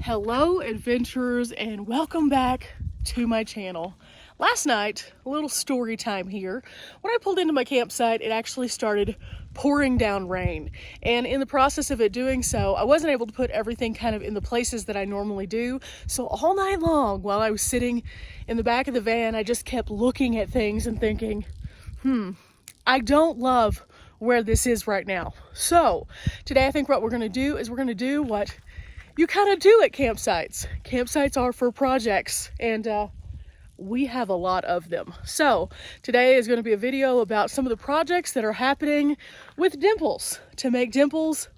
Hello adventurers and welcome back to my channel. Last night, a little story time here. When I pulled into my campsite, it actually started pouring down rain. And in the process of it doing so, I wasn't able to put everything kind of in the places that I normally do. So all night long, while I was sitting in the back of the van, I just kept looking at things and thinking, I don't love where this is right now. So today I think what we're gonna do is we're gonna do what you kind of do at campsites. Campsites are for projects, and we have a lot of them. So today is going to be a video about some of the projects that are happening with Dimples to make Dimples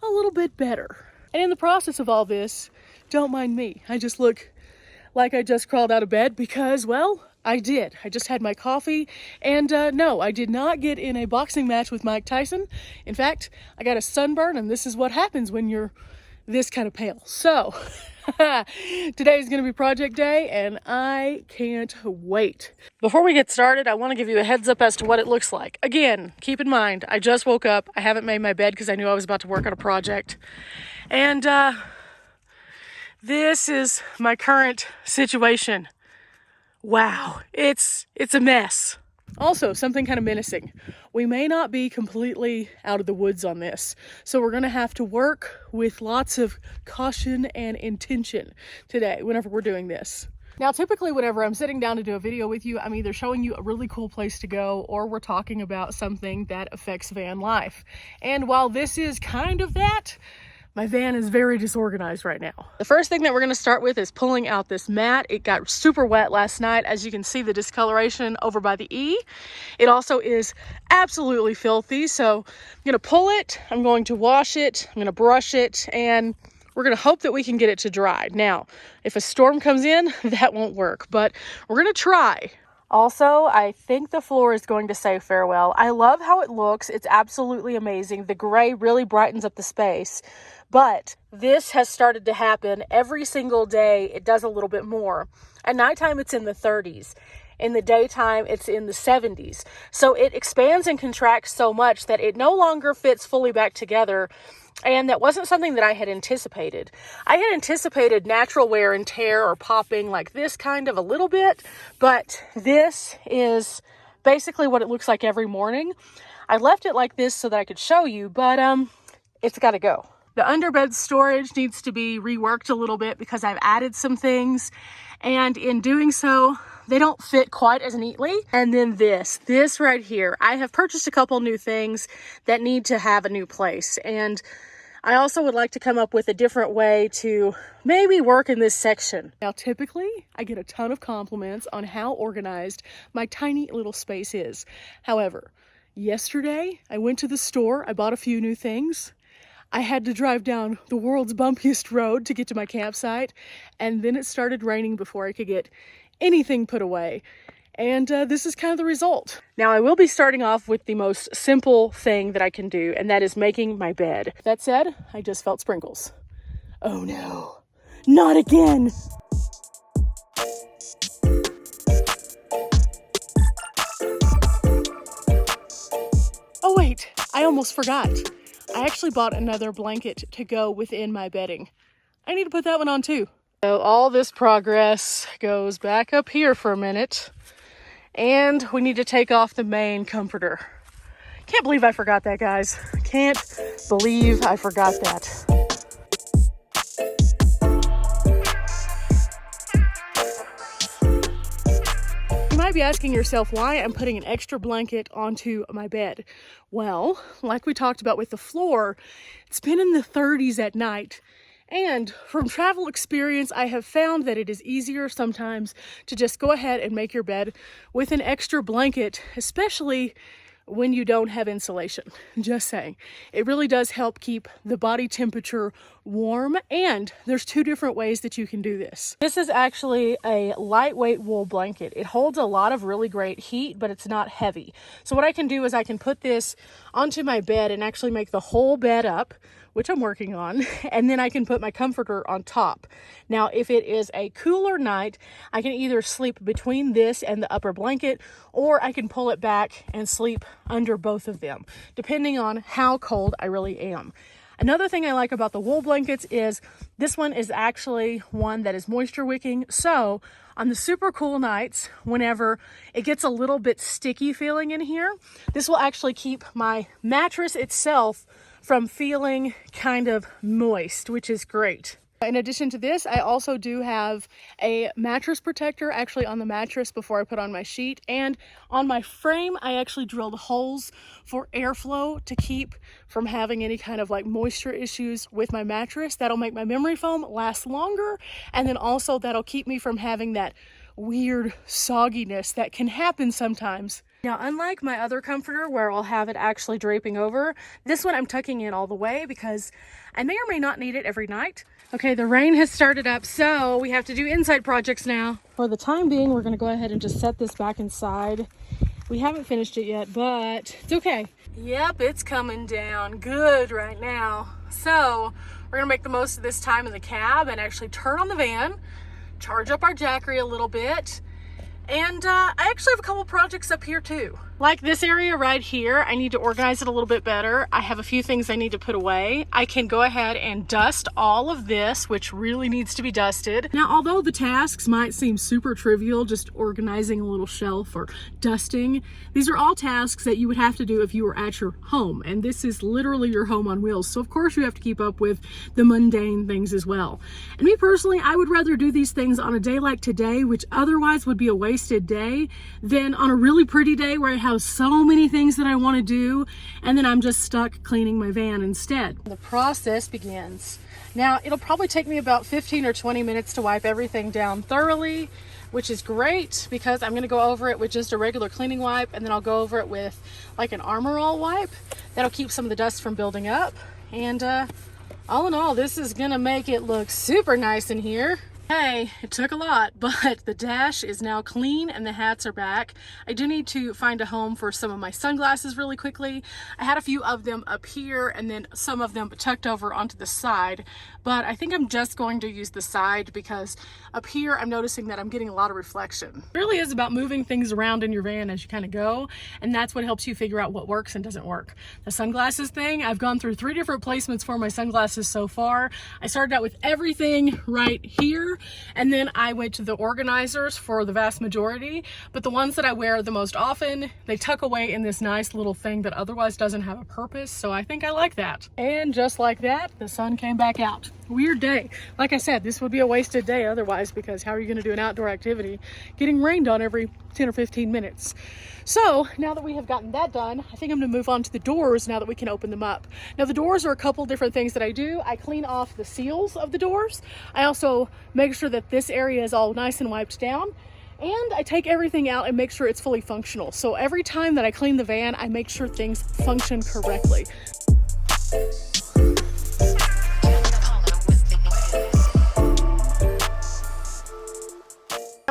a little bit better. And in the process of all this, don't mind me. I just look like I just crawled out of bed because, well, I did. I just had my coffee, and no, I did not get in a boxing match with Mike Tyson. In fact, I got a sunburn, and this is what happens when you're this kind of pale. So today is going to be project day and I can't wait. Before we get started, I want to give you a heads up as to what it looks like. Again, keep in mind, I just woke up. I haven't made my bed because I knew I was about to work on a project. And this is my current situation. Wow, it's a mess. Also, something kind of menacing. We may not be completely out of the woods on this, so we're going to have to work with lots of caution and intention today whenever we're doing this. Now, typically whenever I'm sitting down to do a video with you, I'm either showing you a really cool place to go or we're talking about something that affects van life. And while this is kind of that, my van is very disorganized right now. The first thing that we're gonna start with is pulling out this mat. It got super wet last night. As you can see, the discoloration over by the E. It also is absolutely filthy. So I'm gonna pull it, I'm going to wash it, I'm gonna brush it, and we're gonna hope that we can get it to dry. Now, if a storm comes in, that won't work, but we're gonna try. Also, I think the floor is going to say farewell. I love how it looks. It's absolutely amazing. The gray really brightens up the space. But this has started to happen every single day. It does a little bit more. At nighttime, it's in the 30s. In the daytime, it's in the 70s. So it expands and contracts so much that it no longer fits fully back together. And that wasn't something that I had anticipated. I had anticipated natural wear and tear or popping like this kind of a little bit, but this is basically what it looks like every morning. I left it like this so that I could show you, but it's got to go. The underbed storage needs to be reworked a little bit because I've added some things, and in doing so, they don't fit quite as neatly. And then this right here, I have purchased a couple new things that need to have a new place. And I also would like to come up with a different way to maybe work in this section. Now, typically, I get a ton of compliments on how organized my tiny little space is. However, yesterday, I went to the store, I bought a few new things. I had to drive down the world's bumpiest road to get to my campsite, and then it started raining before I could get anything put away. And this is kind of the result. Now, I will be starting off with the most simple thing that I can do, and that is making my bed. That said, I just felt sprinkles. Oh no, not again. Oh wait, I almost forgot. I actually bought another blanket to go within my bedding. I need to put that one on too. So all this progress goes back up here for a minute. And we need to take off the main comforter. Can't believe I forgot that, guys. Can't believe I forgot that. You might be asking yourself why I'm putting an extra blanket onto my bed. Well, like we talked about with the floor, it's been in the 30s at night. And from travel experience, I have found that it is easier sometimes to just go ahead and make your bed with an extra blanket, especially when you don't have insulation. Just saying. It really does help keep the body temperature warm, and there's two different ways that you can do this. This is actually a lightweight wool blanket. It holds a lot of really great heat, but it's not heavy. So what I can do is I can put this onto my bed and actually make the whole bed up, which I'm working on, and then I can put my comforter on top. Now, if it is a cooler night, I can either sleep between this and the upper blanket, or I can pull it back and sleep under both of them, depending on how cold I really am. Another thing I like about the wool blankets is this one is actually one that is moisture wicking. So on the super cool nights, whenever it gets a little bit sticky feeling in here, this will actually keep my mattress itself from feeling kind of moist, which is great. In addition to this, I also do have a mattress protector actually on the mattress before I put on my sheet, and on my frame I actually drilled holes for airflow to keep from having any kind of like moisture issues with my mattress. That'll make my memory foam last longer, and then also that'll keep me from having that weird sogginess that can happen sometimes. Now, unlike my other comforter where I'll have it actually draping over, this one I'm tucking in all the way because I may or may not need it every night. Okay, the rain has started up, so we have to do inside projects now. For the time being, we're gonna go ahead and just set this back inside. We haven't finished it yet, but it's okay. Yep, it's coming down good right now. So we're gonna make the most of this time in the cab and actually turn on the van, charge up our Jackery a little bit, and I actually have a couple projects up here too. Like this area right here, I need to organize it a little bit better. I have a few things I need to put away. I can go ahead and dust all of this, which really needs to be dusted. Now, although the tasks might seem super trivial, just organizing a little shelf or dusting, these are all tasks that you would have to do if you were at your home. And this is literally your home on wheels. So of course you have to keep up with the mundane things as well. And me personally, I would rather do these things on a day like today, which otherwise would be a wasted day, than on a really pretty day where I have so many things that I want to do and then I'm just stuck cleaning my van instead. The process begins. Now, it'll probably take me about 15 or 20 minutes to wipe everything down thoroughly, which is great because I'm going to go over it with just a regular cleaning wipe, and then I'll go over it with like an Armor All wipe. That'll keep some of the dust from building up. And all in all, this is going to make it look super nice in here. Hey, it took a lot, but the dash is now clean and the hats are back. I do need to find a home for some of my sunglasses really quickly. I had a few of them up here and then some of them tucked over onto the side, but I think I'm just going to use the side because up here I'm noticing that I'm getting a lot of reflection. It really is about moving things around in your van as you kind of go, and that's what helps you figure out what works and doesn't work. The sunglasses thing, I've gone through 3 different placements for my sunglasses so far. I started out with everything right here, and then I went to the organizers for the vast majority, but the ones that I wear the most often, they tuck away in this nice little thing that otherwise doesn't have a purpose, so I think I like that. And just like that, the sun came back out. Weird day. Like I said, this would be a wasted day otherwise, because how are you going to do an outdoor activity getting rained on every 10 or 15 minutes? So now that we have gotten that done, I think I'm going to move on to the doors now that we can open them up. Now the doors are a couple different things that I do. I clean off the seals of the doors. I also make sure that this area is all nice and wiped down. And I take everything out and make sure it's fully functional. So every time that I clean the van, I make sure things function correctly.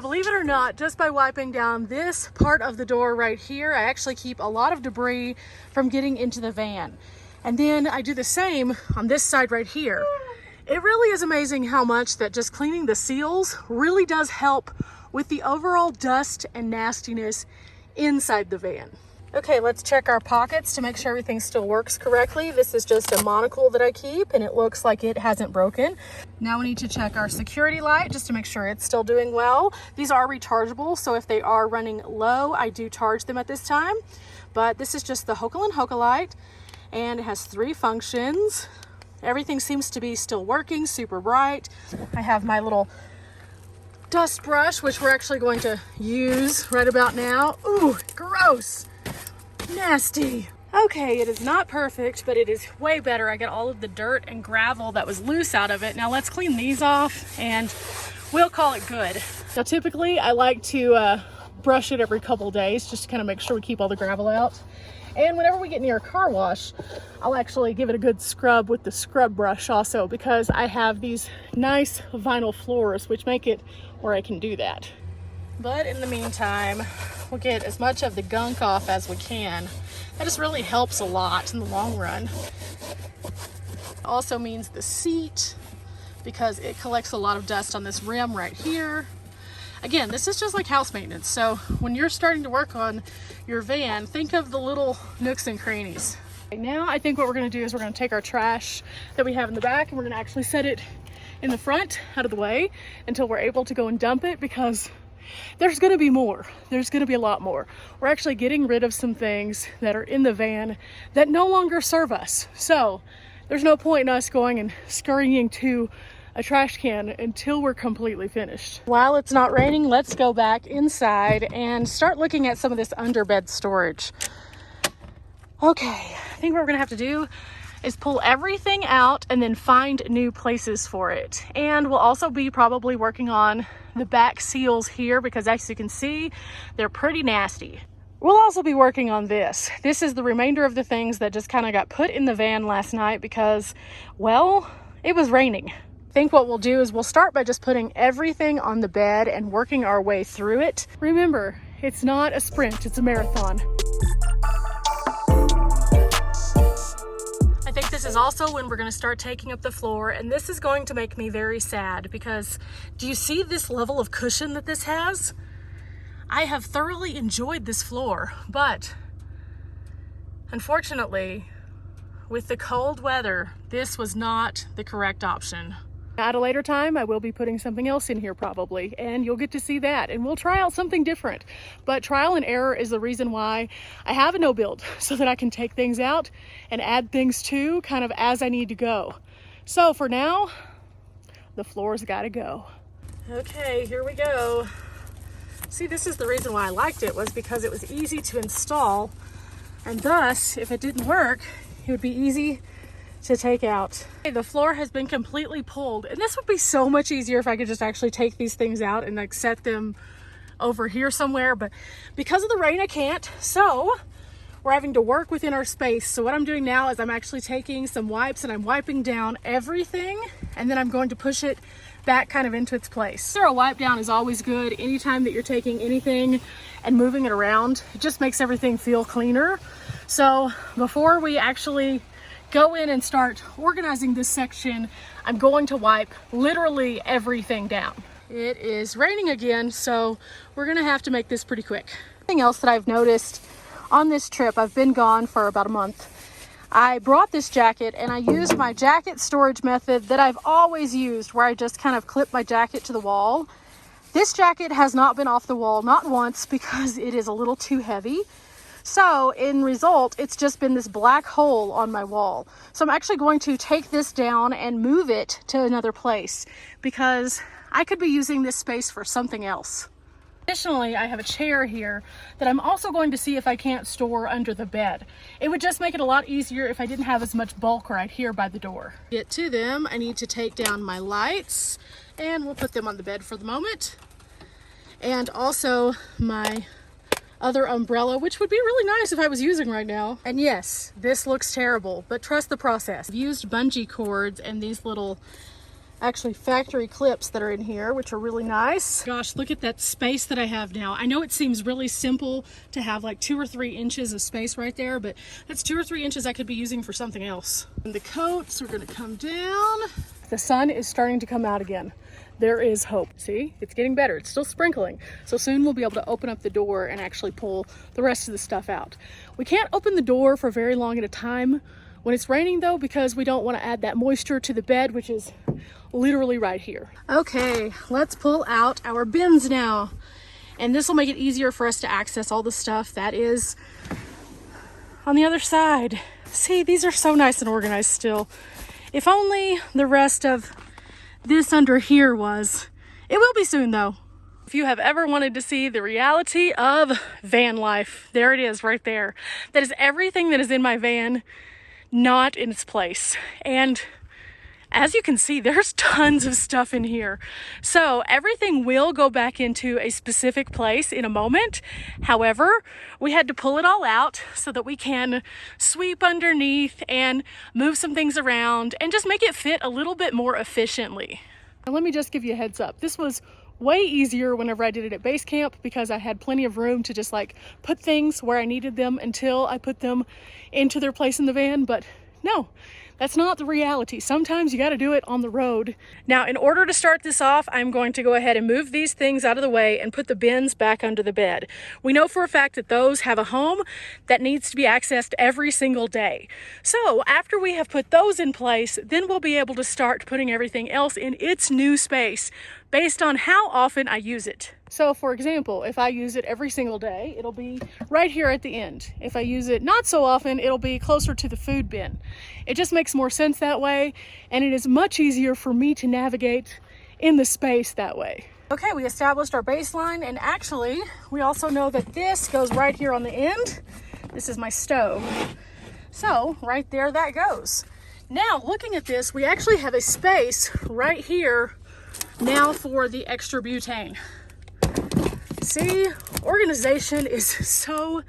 Believe it or not, just by wiping down this part of the door right here, I actually keep a lot of debris from getting into the van. And then I do the same on this side right here. It really is amazing how much that just cleaning the seals really does help with the overall dust and nastiness inside the van. Okay, let's check our pockets to make sure everything still works correctly. This is just a monocle that I keep and it looks like it hasn't broken. Now we need to check our security light just to make sure it's still doing well. These are rechargeable, so if they are running low, I do charge them at this time. But this is just the Hokel & Hokel light, and it has 3 functions. Everything seems to be still working, super bright. I have my little dust brush, which we're actually going to use right about now. Ooh, gross. Nasty. Okay, it is not perfect, but it is way better. I got all of the dirt and gravel that was loose out of it. Now let's clean these off and we'll call it good. Now typically I like to brush it every couple days just to kind of make sure we keep all the gravel out. And whenever we get near a car wash, I'll actually give it a good scrub with the scrub brush also, because I have these nice vinyl floors which make it where I can do that. But in the meantime, we'll get as much of the gunk off as we can. That just really helps a lot in the long run. Also means the seat, because it collects a lot of dust on this rim right here. Again, this is just like house maintenance. So when you're starting to work on your van, think of the little nooks and crannies. Now I think what we're gonna do is we're gonna take our trash that we have in the back and we're gonna actually set it in the front out of the way until we're able to go and dump it, because there's gonna be more. There's gonna be a lot more. We're actually getting rid of some things that are in the van that no longer serve us. So there's no point in us going and scurrying to a trash can until we're completely finished. While it's not raining, let's go back inside and start looking at some of this underbed storage. Okay, I think what we're gonna have to do is pull everything out and then find new places for it. And we'll also be probably working on the back seals here, because as you can see, they're pretty nasty. We'll also be working on this. This is the remainder of the things that just kind of got put in the van last night because, well, it was raining. I think what we'll do is we'll start by just putting everything on the bed and working our way through it. Remember, it's not a sprint, it's a marathon. I think this is also when we're going to start taking up the floor, and this is going to make me very sad because do you see this level of cushion that this has? I have thoroughly enjoyed this floor, but unfortunately, with the cold weather, this was not the correct option. At a later time, I will be putting something else in here probably, and you'll get to see that, and we'll try out something different. But trial and error is the reason why I have a no build, so that I can take things out and add things to kind of as I need to go. So for now, the floor's gotta go. Okay, here we go. See, this is the reason why I liked it, was because it was easy to install, and thus, if it didn't work, it would be easy to take out. Okay, the floor has been completely pulled, and this would be so much easier if I could just actually take these things out and like set them over here somewhere, but because of the rain I can't, so we're having to work within our space. So what I'm doing now is I'm actually taking some wipes and I'm wiping down everything, and then I'm going to push it back kind of into its place. A wipe down is always good anytime that you're taking anything and moving it around. It just makes everything feel cleaner. So before we actually go in and start organizing this section, I'm going to wipe literally everything down. It is raining again, so we're gonna have to make this pretty quick. Something else that I've noticed on this trip, I've been gone for about a month. I brought this jacket and I used my jacket storage method that I've always used, where I just kind of clip my jacket to the wall. This jacket has not been off the wall, not once, because it is a little too heavy. So in result, it's just been this black hole on my wall. So I'm actually going to take this down and move it to another place, because I could be using this space for something else. Additionally, I have a chair here that I'm also going to see if I can't store under the bed. It would just make it a lot easier if I didn't have as much bulk right here by the door. To get to them, I need to take down my lights, and we'll put them on the bed for the moment. And also my other umbrella, which would be really nice if I was using right now. And yes, this looks terrible, but trust the process. I've used bungee cords and these little actually factory clips that are in here, which are really nice. Gosh, look at that space that I have now. I know it seems really simple to have like 2 or 3 inches of space right there, but that's 2 or 3 inches I could be using for something else. And the coats are gonna come down. The sun is starting to come out again. There is hope. See, it's getting better. It's still sprinkling. So soon we'll be able to open up the door and actually pull the rest of the stuff out. We can't open the door for very long at a time when it's raining though, because we don't want to add that moisture to the bed, which is literally right here. Okay, let's pull out our bins now. And this will make it easier for us to access all the stuff that is on the other side. See, these are so nice and organized still. If only the rest of this under here was. It will be soon though. If you have ever wanted to see the reality of van life, there it is right there. That is everything that is in my van, not in its place. And as you can see, there's tons of stuff in here. So everything will go back into a specific place in a moment. However, we had to pull it all out so that we can sweep underneath and move some things around and just make it fit a little bit more efficiently. And let me just give you a heads up. This was way easier whenever I did it at base camp, because I had plenty of room to just like put things where I needed them until I put them into their place in the van. But no, That's not the reality. Sometimes you got to do it on the road. Now, in order to start this off, I'm going to go ahead and move these things out of the way and put the bins back under the bed. We know for a fact that those have a home that needs to be accessed every single day. So after we have put those in place, then we'll be able to start putting everything else in its new space based on how often I use it. So for example, if I use it every single day, it'll be right here at the end. If I use it not so often, it'll be closer to the food bin. It just makes more sense that way, and it is much easier for me to navigate in the space that way. Okay, we established our baseline, and actually, we also know that this goes right here on the end. This is my stove. So right there that goes. Now, looking at this, we actually have a space right here now for the extra butane. See, organization is so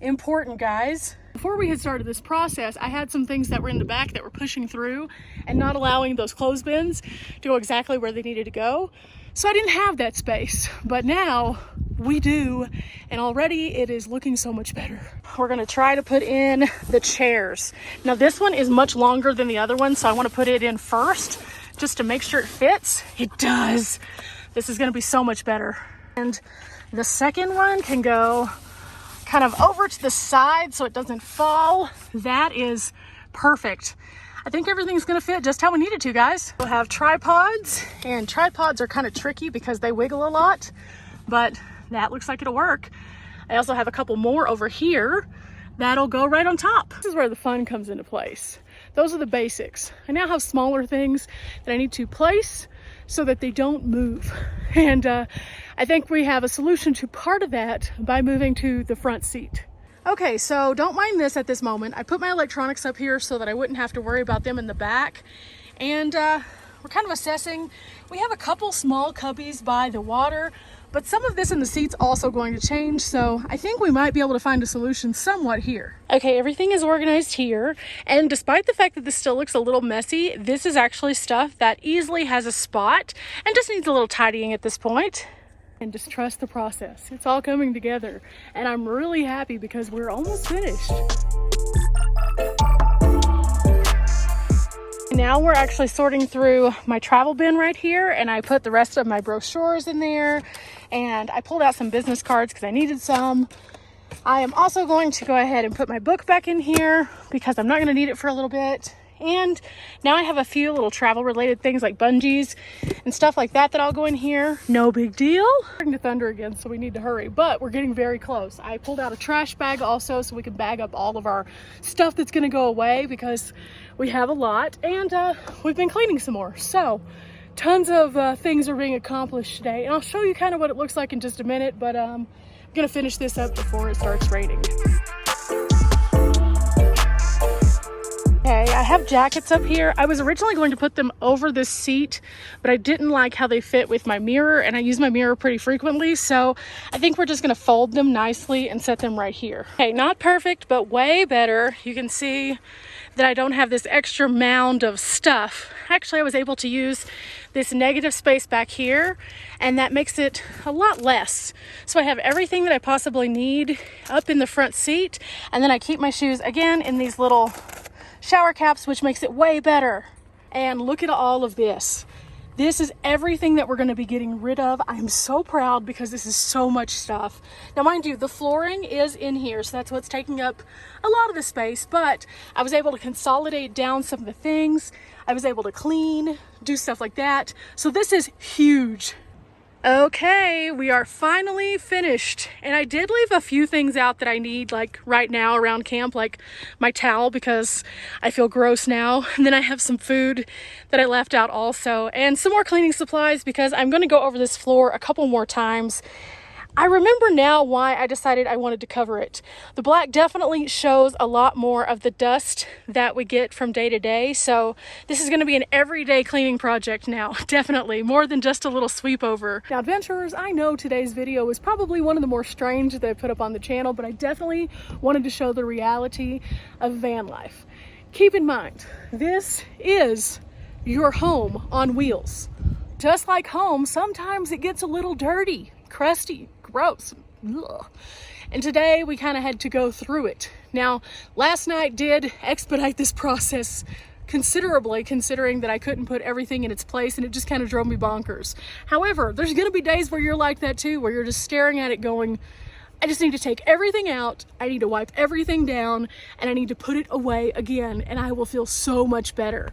important, guys. Before we had started this process, I had some things that were in the back that were pushing through and not allowing those clothes bins to go exactly where they needed to go. So I didn't have that space, but now we do, and already it is looking so much better. We're gonna try to put in the chairs. Now this one is much longer than the other one, so I wanna put it in first just to make sure it fits. It does. This is gonna be so much better. And the second one can go kind of over to the side so it doesn't fall. That is perfect. I think everything's gonna fit just how we need it to, guys. We'll have tripods, and tripods are kind of tricky because they wiggle a lot, but that looks like it'll work. I also have a couple more over here that'll go right on top. This is where the fun comes into place. Those are the basics. I now have smaller things that I need to place so that they don't move. And I think we have a solution to part of that by moving to the front seat. Okay, so don't mind this at this moment. I put my electronics up here so that I wouldn't have to worry about them in the back. And we're kind of assessing. We have a couple small cubbies by the water, but some of this in the seat's also going to change, so I think we might be able to find a solution somewhat here. Okay, everything is organized here, and despite the fact that this still looks a little messy, this is actually stuff that easily has a spot and just needs a little tidying at this point. And just trust the process. It's all coming together, and I'm really happy because we're almost finished. Now we're actually sorting through my travel bin right here, and I put the rest of my brochures in there, and I pulled out some business cards because I needed some. I am also going to go ahead and put my book back in here because I'm not going to need it for a little bit. And now I have a few little travel related things like bungees and stuff like that that'll go in here. No big deal. It's starting to thunder again, so we need to hurry, but we're getting very close. I pulled out a trash bag also so we can bag up all of our stuff that's going to go away because we have a lot, and we've been cleaning some more. So tons of things are being accomplished today, and I'll show you kind of what it looks like in just a minute, but I'm going to finish this up before it starts raining. Okay, I have jackets up here. I was originally going to put them over this seat, but I didn't like how they fit with my mirror, and I use my mirror pretty frequently, so I think we're just gonna fold them nicely and set them right here. Okay, not perfect, but way better. You can see that I don't have this extra mound of stuff. Actually, I was able to use this negative space back here, and that makes it a lot less. So I have everything that I possibly need up in the front seat, and then I keep my shoes again in these little shower caps, which makes it way better. And look at all of this. This is everything that we're going to be getting rid of. I'm so proud because this is so much stuff. Now, mind you, the flooring is in here, so that's what's taking up a lot of the space, but I was able to consolidate down some of the things. I was able to clean, do stuff like that. So this is huge. Okay, we are finally finished, and I did leave a few things out that I need like right now around camp, like my towel because I feel gross now, and then I have some food that I left out also, and some more cleaning supplies because I'm going to go over this floor a couple more times. I remember now why I decided I wanted to cover it. The black definitely shows a lot more of the dust that we get from day to day. So this is going to be an everyday cleaning project now. Definitely more than just a little sweep over. Now, adventurers, I know today's video was probably one of the more strange that I put up on the channel, but I definitely wanted to show the reality of van life. Keep in mind, this is your home on wheels. Just like home, sometimes it gets a little dirty, crusty, gross. Ugh. And today we kind of had to go through it. Now, last night did expedite this process considerably, considering that I couldn't put everything in its place and it just kind of drove me bonkers. However, there's gonna be days where you're like that too, where you're just staring at it going, I just need to take everything out, I need to wipe everything down, and I need to put it away again, and I will feel so much better.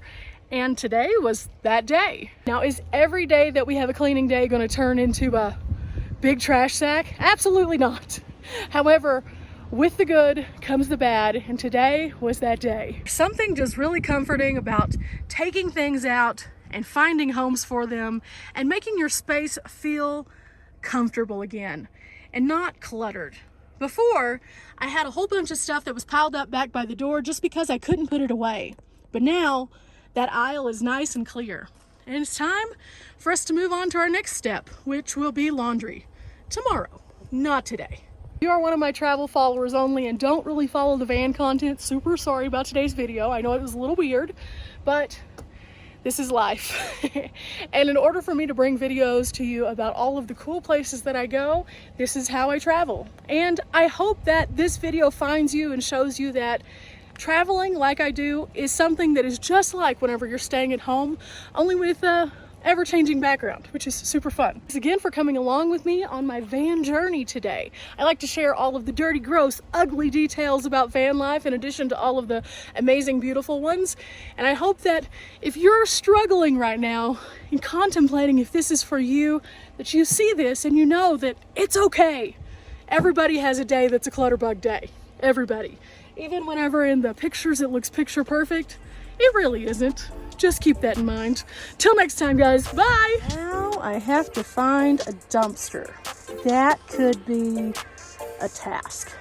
And today was that day. Now, is every day that we have a cleaning day gonna turn into a big trash sack? Absolutely not. However, with the good comes the bad, and today was that day. Something just really comforting about taking things out and finding homes for them and making your space feel comfortable again and not cluttered. Before, I had a whole bunch of stuff that was piled up back by the door just because I couldn't put it away. But now, that aisle is nice and clear. And it's time for us to move on to our next step, which will be laundry. Tomorrow, not today. If you are one of my travel followers only and don't really follow the van content, super sorry about today's video. I know it was a little weird, but this is life. And in order for me to bring videos to you about all of the cool places that I go, this is how I travel. And I hope that this video finds you and shows you that traveling like I do is something that is just like whenever you're staying at home, only with a ever-changing background, which is super fun. Thanks again for coming along with me on my van journey today. I like to share all of the dirty, gross, ugly details about van life in addition to all of the amazing, beautiful ones. And I hope that if you're struggling right now and contemplating if this is for you, that you see this and you know that it's okay. Everybody has a day that's a clutterbug day. Everybody. Even whenever in the pictures it looks picture perfect, it really isn't. Just keep that in mind. Till next time, guys. Bye! Now I have to find a dumpster. That could be a task.